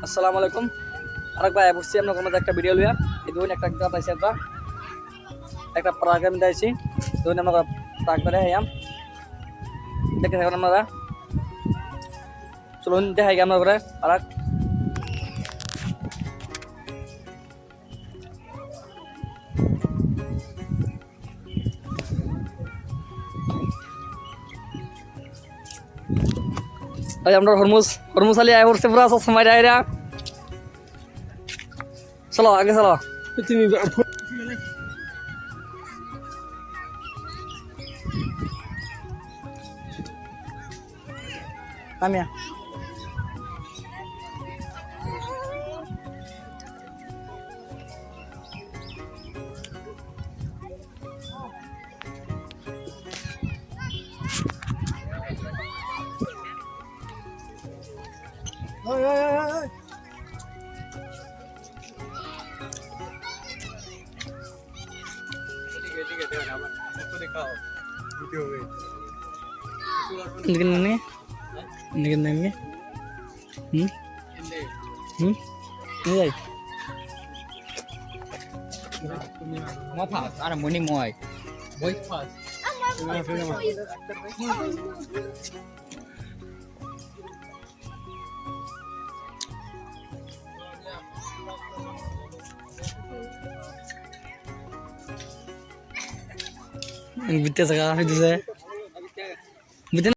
আসসালামু আলাইকুম। আরেক ভাই বসছি আমরা কোনো একটা ভিডিও লইয়া এই দুই একটা একটা পাইছি একটা প্রাগ আমি দিয়েছি দুই আমরা প্রাগ ধরে হইয়াম দেখে থাকুন আপনারা চলুন দেখাই আমরা করে আরেক আমরা হরমুজ আলী আয় পড়ছে পুরা সব সময় আয়রা চলো আগে চলো তুমি নামিয়া Ada morning moy. Boy fast. Bitte sogar für diese bitte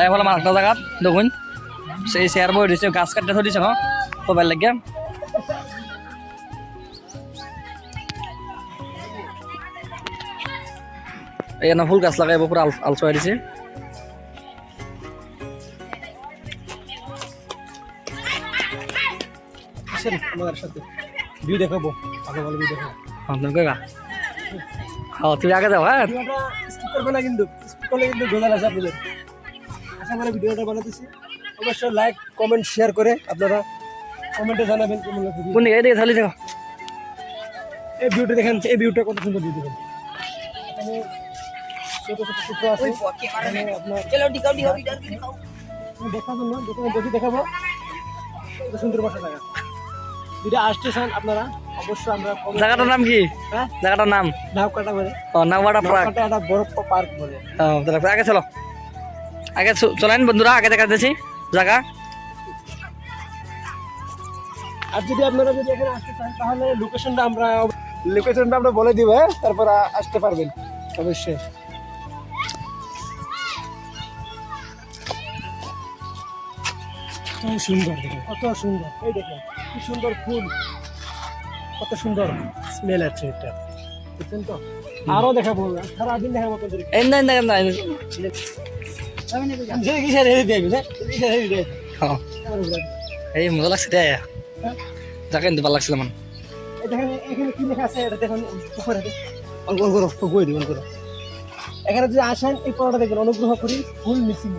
এই বলে মারটা জায়গা দেখুন সেই শেয়ার বই দিছে গাছ কাটতে থৈ দিছে ন মোবাইল লাগে এই না ফুল গাছ লাগাইব পুরো আলসোয়া দিছে আসেন আমাদের সাথে ভিউ দেখাবো ভালো ভালো ভিউ দেখাবো আপনার কইবা হ্যাঁ তুমি আগে যাও হ্যাঁ ভিডিওটা স্কিপ করবে না কিন্তু স্কিপ করলে কিন্তু গোজাল আছে আপনাদের আশা করি ভিডিওটা বানাতেছি অবশ্যই লাইক কমেন্ট শেয়ার করে আপনারা কমেন্টে জানাবেন কেমন লাগছে কোন দিকে এদিকে চালি যাও এই ভিউটা দেখেন এই ভিউটা কত সুন্দর ভিউ দেখেন এখানে ছোট ছোট টুকরো আছে এখানে আপনার দেখাবো না দেখি দেখাবো কত সুন্দর বসা জায়গা যদি আসতে চান আপনারা অবশ্যই আমরা জায়গাটার নাম কি হ্যাঁ জায়গাটার নাম নাওকাটা বলে ও নাওয়াটা প্রাগ নাওকাটা একটা বড় পার্ক বলে তাহলে আগে চলো আগে চলেন বন্ধুরা আগে দেখা যাচ্ছি জায়গা আর যদি আপনারা যদি এখানে আসতে চান তাহলে লোকেশনটা আমরা বলে দিব হ্যাঁ তারপর আসতে পারবেন অবশ্যই কত সুন্দর দেখেন কত সুন্দর এই দেখেন কি সুন্দর ফুল কত সুন্দর স্মেল আছে এটা বুঝছেন তো আরো দেখাবো সারাদিন দেখাবো আপনাদের এই না না না এই মজা লাগছে রে জায়গা কিন্তু ভালো লাগছিল মানে এখানে কি লেখা আছে এটা দেখুন উপরে অন করো কই দিবেন করো এখানে যদি আসেন এই পড়াটা দেখবেন অনুগ্রহ করি ফুল মিসিং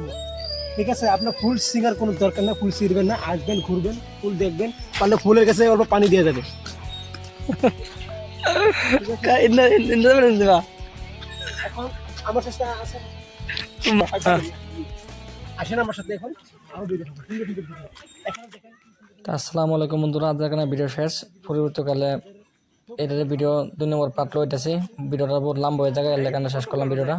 ঠিক আছে আপনার ফুল সিঙ্গার কোনো দরকার না ফুল ছিঁড়বেন না আসবেন ঘুরবেন ফুল দেখবেন পারলে ফুলের কাছে অল্প পানি দিয়ে যাবে এখন আমার সাথে আসেন আমার সাথে এখন আরো ভিডিও আসসালামু আলাইকুম বন্ধুরা আজ এখানে ভিডিও শেষ পরবর্তীকালে এটার ভিডিও 2 নম্বর পার্ট লইতেছি ভিডিওটা বহুত লম্বা হয়ে যায় এর শেষ করলাম ভিডিওটা।